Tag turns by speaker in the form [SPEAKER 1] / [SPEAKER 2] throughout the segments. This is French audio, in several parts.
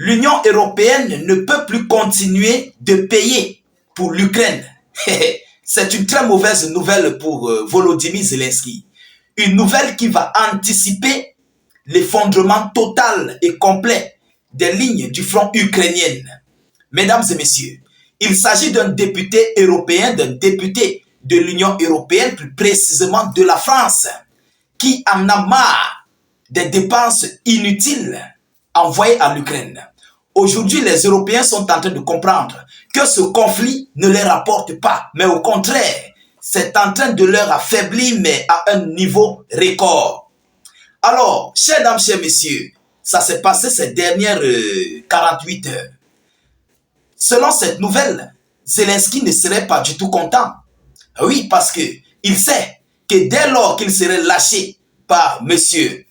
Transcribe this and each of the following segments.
[SPEAKER 1] l'Union européenne ne peut plus continuer de payer pour l'Ukraine. C'est une très mauvaise nouvelle pour Volodymyr Zelensky. Une nouvelle qui va anticiper l'effondrement total et complet des lignes du front ukrainien. Mesdames et messieurs, il s'agit d'un député européen, d'un député de l'Union européenne, plus précisément de la France, qui en a marre des dépenses inutiles envoyées à l'Ukraine. Aujourd'hui, les Européens sont en train de comprendre que ce conflit ne les rapporte pas, mais au contraire, c'est en train de leur affaiblir, mais à un niveau record. Alors, chers dames, chers messieurs, ça s'est passé ces dernières 48 heures. Selon cette nouvelle, Zelensky ne serait pas du tout content. Oui, parce que il sait que dès lors qu'il serait lâché par monsieur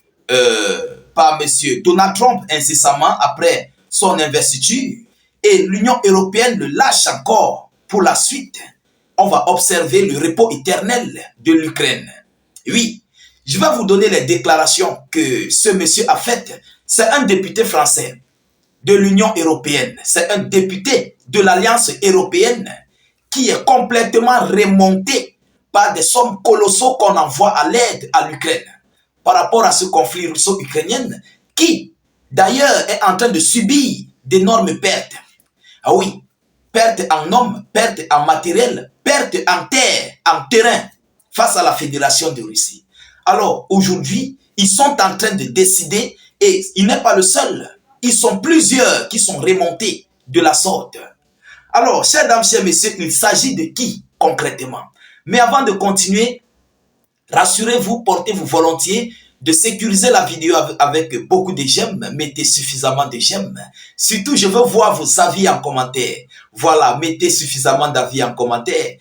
[SPEAKER 1] Donald Trump incessamment après son investiture, et l'Union européenne le lâche encore pour la suite, on va observer le repos éternel de l'Ukraine. Oui, je vais vous donner les déclarations que ce monsieur a faites. C'est un député français de l'Union européenne. C'est un député de l'Alliance européenne qui est complètement remonté par des sommes colossaux qu'on envoie à l'aide à l'Ukraine par rapport à ce conflit russo-ukrainien qui, d'ailleurs, est en train de subir d'énormes pertes. Ah oui, pertes en hommes, pertes en matériel, pertes en terre, en terrain face à la Fédération de Russie. Alors, aujourd'hui, ils sont en train de décider, et il n'est pas le seul, ils sont plusieurs qui sont remontés de la sorte. Alors, chers dames, chers messieurs, il s'agit de qui concrètement? Mais avant de continuer, rassurez-vous, portez-vous volontiers de sécuriser la vidéo avec beaucoup de j'aime. Mettez suffisamment de j'aime. Surtout, je veux voir vos avis en commentaire. Voilà, mettez suffisamment d'avis en commentaire.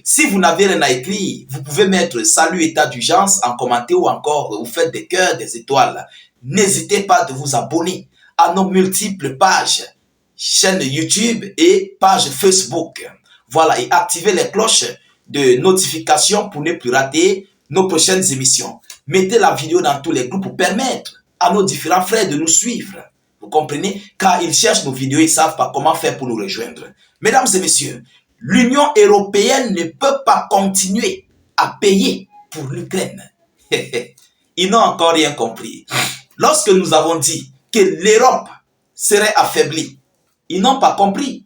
[SPEAKER 1] Si vous n'avez rien à écrire, vous pouvez mettre salut état d'urgence en commentaire ou encore vous faites des cœurs, des étoiles. N'hésitez pas de vous abonner à nos multiples pages, chaîne YouTube et page Facebook. Voilà, et activez les cloches de notification pour ne plus rater nos prochaines émissions. Mettez la vidéo dans tous les groupes pour permettre à nos différents frères de nous suivre. Vous comprenez? Car ils cherchent nos vidéos, ils ne savent pas comment faire pour nous rejoindre. Mesdames et messieurs, l'Union européenne ne peut pas continuer à payer pour l'Ukraine. Ils n'ont encore rien compris. Lorsque nous avons dit que l'Europe serait affaiblie, ils n'ont pas compris.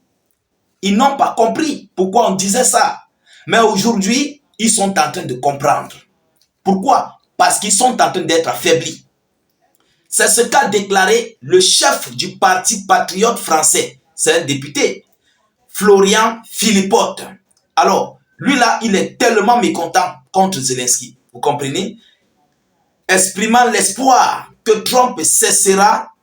[SPEAKER 1] Ils n'ont pas compris pourquoi on disait ça. Mais aujourd'hui, ils sont en train de comprendre. Pourquoi? Parce qu'ils sont en train d'être affaiblis. C'est ce qu'a déclaré le chef du parti patriote français. C'est un député, Florian Philippot. Alors, lui là, il est tellement mécontent contre Zelensky. Vous comprenez? Exprimant l'espoir que Trump cessera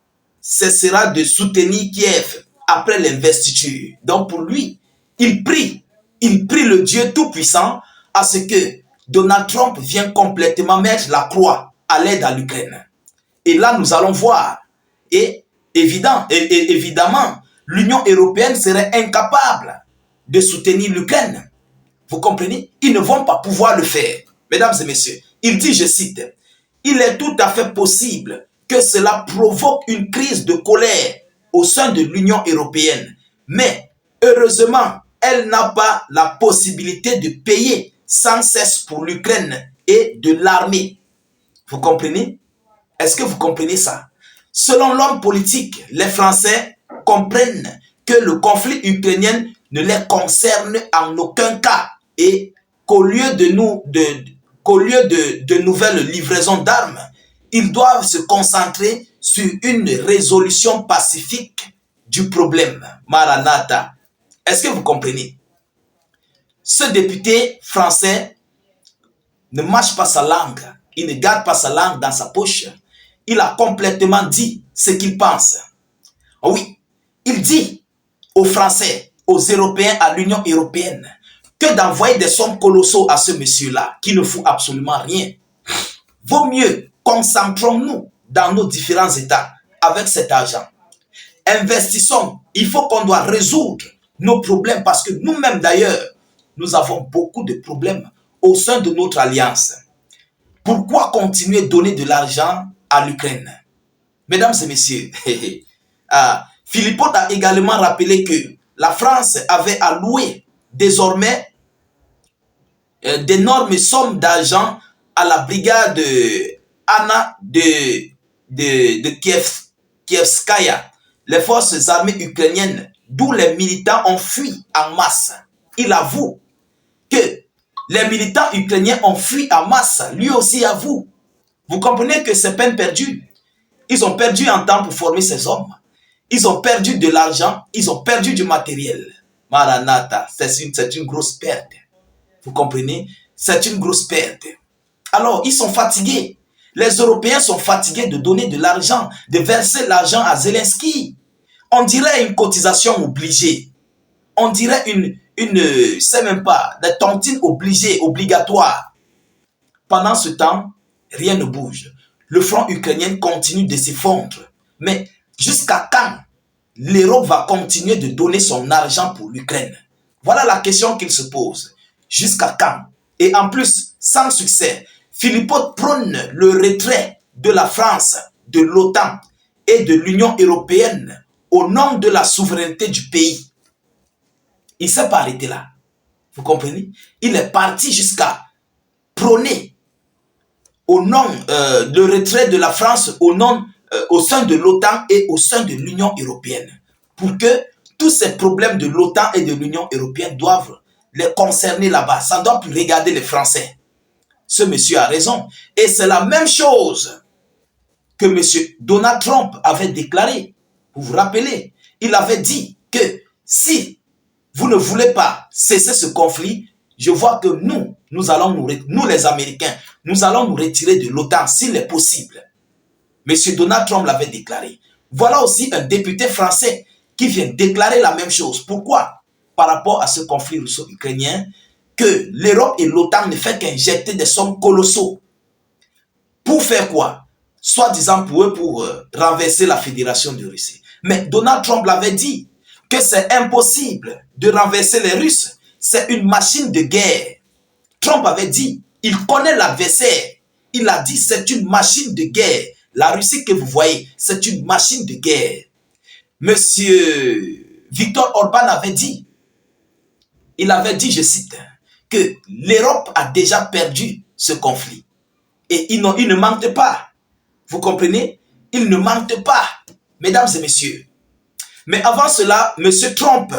[SPEAKER 1] de soutenir Kiev après l'investiture. Donc pour lui, il prie le Dieu Tout-Puissant à ce que Donald Trump vienne complètement mettre la croix à l'aide à l'Ukraine. Et là, nous allons voir. Et évidemment, l'Union européenne serait incapable de soutenir l'Ukraine. Vous comprenez? Ils ne vont pas pouvoir le faire. Mesdames et messieurs, il dit, je cite, « Il est tout à fait possible que cela provoque une crise de colère au sein de l'Union européenne. Mais, heureusement, elle n'a pas la possibilité de payer sans cesse pour l'Ukraine et de l'armée. » Vous comprenez? Est-ce que vous comprenez ça? Selon l'homme politique, les Français comprennent que le conflit ukrainien ne les concerne en aucun cas et qu'au lieu de nouvelles livraisons d'armes, ils doivent se concentrer sur une résolution pacifique du problème. Maranatha. Est-ce que vous comprenez? Ce député français ne mâche pas sa langue. Il ne garde pas sa langue dans sa poche. Il a complètement dit ce qu'il pense. Oui, il dit aux Français, aux Européens, à l'Union européenne, que d'envoyer des sommes colossaux à ce monsieur-là, qui ne fout absolument rien. Vaut mieux concentrons-nous dans nos différents États avec cet argent. Investissons. Il faut qu'on doit résoudre nos problèmes parce que nous-mêmes d'ailleurs, nous avons beaucoup de problèmes au sein de notre alliance. Pourquoi continuer à donner de l'argent à l'Ukraine? Mesdames et messieurs, Philippot a également rappelé que la France avait alloué désormais d'énormes sommes d'argent à la brigade Anna de Kievskaya, les forces armées ukrainiennes, d'où les militants ont fui en masse. Il avoue que les militants ukrainiens ont fui en masse. Lui aussi avoue. Vous comprenez que c'est peine perdue. Ils ont perdu un temps pour former ces hommes. Ils ont perdu de l'argent. Ils ont perdu du matériel. Maranatha, c'est une grosse perte. Vous comprenez? C'est une grosse perte. Alors, ils sont fatigués. Les Européens sont fatigués de donner de l'argent, de verser l'argent à Zelensky. On dirait une cotisation obligée. On dirait je sais même pas, des tontines obligées, obligatoires. Pendant ce temps, rien ne bouge. Le front ukrainien continue de s'effondrer. Mais jusqu'à quand l'Europe va continuer de donner son argent pour l'Ukraine? Voilà la question qu'il se pose. Jusqu'à quand? Et en plus, sans succès, Philippot prône le retrait de la France, de l'OTAN et de l'Union européenne au nom de la souveraineté du pays. Il ne s'est pas arrêté là. Vous comprenez? Il est parti jusqu'à prôner au nom le retrait de la France au sein de l'OTAN et au sein de l'Union européenne. Pour que tous ces problèmes de l'OTAN et de l'Union européenne doivent les concerner là-bas. Ça ne doit plus regarder les Français. Ce monsieur a raison. Et c'est la même chose que monsieur Donald Trump avait déclaré. Vous vous rappelez? Il avait dit que si vous ne voulez pas cesser ce conflit, je vois que nous les Américains, nous allons nous retirer de l'OTAN s'il est possible. Monsieur Donald Trump l'avait déclaré. Voilà aussi un député français qui vient déclarer la même chose. Pourquoi? Par rapport à ce conflit russo-ukrainien, que l'Europe et l'OTAN ne font qu'injecter des sommes colossaux. Pour faire quoi? Soi-disant pour eux, pour renverser la Fédération de Russie. Mais Donald Trump l'avait dit que c'est impossible de renverser les Russes. C'est une machine de guerre. Trump avait dit, il connaît l'adversaire. Il a dit, c'est une machine de guerre. La Russie que vous voyez, c'est une machine de guerre. Monsieur Viktor Orban avait dit, il avait dit, je cite, que l'Europe a déjà perdu ce conflit. Et il ne mente pas. Vous comprenez? Il ne mente pas, mesdames et messieurs. Mais avant cela, M. Trump,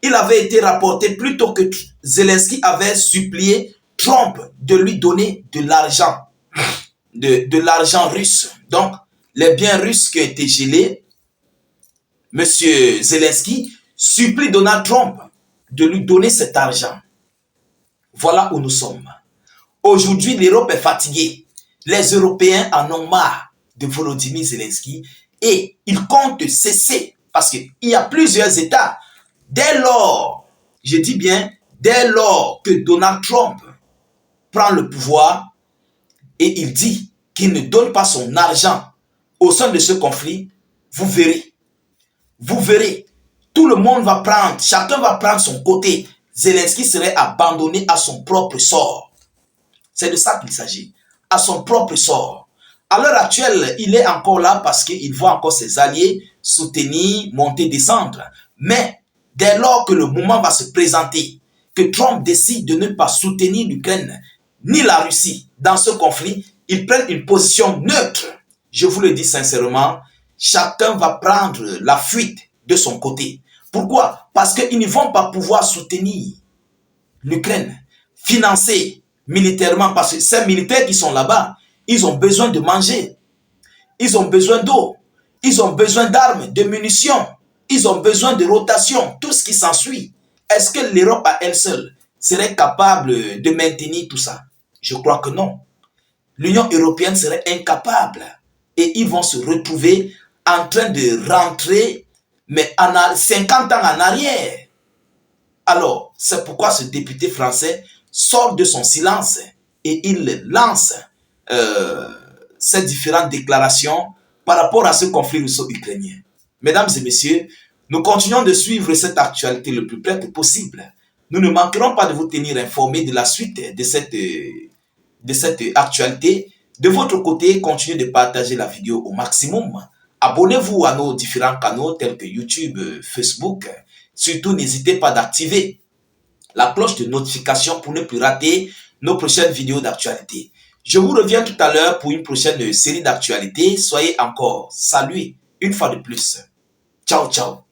[SPEAKER 1] il avait été rapporté plutôt que Zelensky avait supplié Trump de lui donner de l'argent, de l'argent russe. Donc, les biens russes qui ont été gelés, M. Zelensky supplie Donald Trump de lui donner cet argent. Voilà où nous sommes. Aujourd'hui, l'Europe est fatiguée. Les Européens en ont marre de Volodymyr Zelensky et ils comptent cesser parce qu'il y a plusieurs États. Dès lors, je dis bien, dès lors que Donald Trump prend le pouvoir et il dit qu'il ne donne pas son argent au sein de ce conflit, vous verrez. Vous verrez, tout le monde va prendre, chacun va prendre son côté. Zelensky serait abandonné à son propre sort. C'est de ça qu'il s'agit, à son propre sort. À l'heure actuelle, il est encore là parce qu'il voit encore ses alliés soutenir, monter, descendre. Mais dès lors que le moment va se présenter, que Trump décide de ne pas soutenir l'Ukraine ni la Russie dans ce conflit, ils prennent une position neutre. Je vous le dis sincèrement, chacun va prendre la fuite de son côté. Pourquoi? Parce qu'ils ne vont pas pouvoir soutenir l'Ukraine, financer militairement, parce que ces militaires qui sont là-bas, ils ont besoin de manger, ils ont besoin d'eau, ils ont besoin d'armes, de munitions, ils ont besoin de rotation, tout ce qui s'ensuit. Est-ce que l'Europe à elle seule serait capable de maintenir tout ça? Je crois que non. L'Union européenne serait incapable et ils vont se retrouver en train de rentrer, mais 50 ans en arrière. Alors, c'est pourquoi ce député français sort de son silence et il lance ces différentes déclarations par rapport à ce conflit russo-ukrainien. Mesdames et messieurs, nous continuons de suivre cette actualité le plus près que possible. Nous ne manquerons pas de vous tenir informés de la suite de cette actualité. De votre côté, continuez de partager la vidéo au maximum Abonnez-vous à nos différents canaux tels que YouTube, Facebook. Surtout, n'hésitez pas d'activer la cloche de notification pour ne plus rater nos prochaines vidéos d'actualité. Je vous reviens tout à l'heure pour une prochaine série d'actualités. Soyez encore salués une fois de plus. Ciao, ciao.